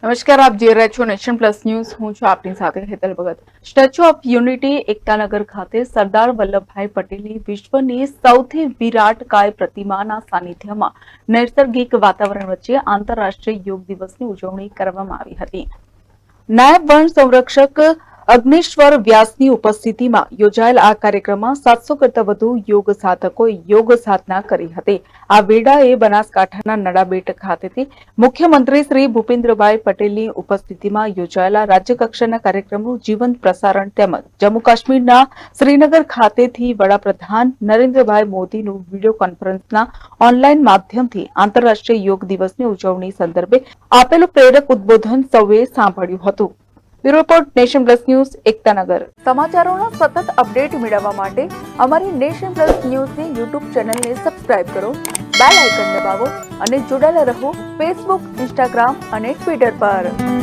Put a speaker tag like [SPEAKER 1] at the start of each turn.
[SPEAKER 1] નમસ્કાર, આપ જોઈ રહ્યા છો નેશન પ્લસ ન્યૂઝ. હું છું આપની સાથે હેતલ ભગત. સ્ટેચ્યુ ઓફ યુનિટી એકતાનગર ખાતે સરદાર વલ્લભભાઈ પટેલની વિશ્વની સૌથી વિરાટ કાય પ્રતિમાના સાનિધ્યમાં નૈસર્ગિક વાતાવરણ વચ્ચે આંતરરાષ્ટ્રીય યોગ દિવસની ઉજવણી કરવામાં આવી હતી. નાયબ વન સંરક્ષક અગ્નિશ્વર વ્યાસની ઉપસ્થિતિમાં યોજાયેલ આ કાર્યક્રમમાં 700 કરતા વધુ યોગ સાધકોએ યોગ સાધના કરી હતી. આ વેળાએ બનાસકાંઠાના નડાબેટ ખાતેથી મુખ્યમંત્રી શ્રી ભૂપેન્દ્રભાઈ પટેલની ઉપસ્થિતિમાં યોજાયેલા રાજ્યકક્ષાના કાર્યક્રમનું જીવંત પ્રસારણ તેમજ જમ્મુ કાશ્મીરના શ્રીનગર ખાતેથી વડાપ્રધાન નરેન્દ્રભાઈ મોદીનું વિડીયો કોન્ફરન્સના ઓનલાઈન માધ્યમથી આંતરરાષ્ટ્રીય યોગ દિવસની ઉજવણી સંદર્ભે આપેલું પ્રેરક ઉદબોધન સૌએ સાંભળ્યું હતું. Bureau report, nation plus news, Ektanagar. સમાચારોના સતત અપડેટ મેળવવા માટે અમારી નેશન પ્લસ ન્યૂઝની યુટ્યુબ ચેનલને સબસ્ક્રાઇબ કરો, બેલ આઇકન દબાવો અને જોડાયેલા રહો ફેસબુક, ઇન્સ્ટાગ્રામ અને ટ્વિટર પર.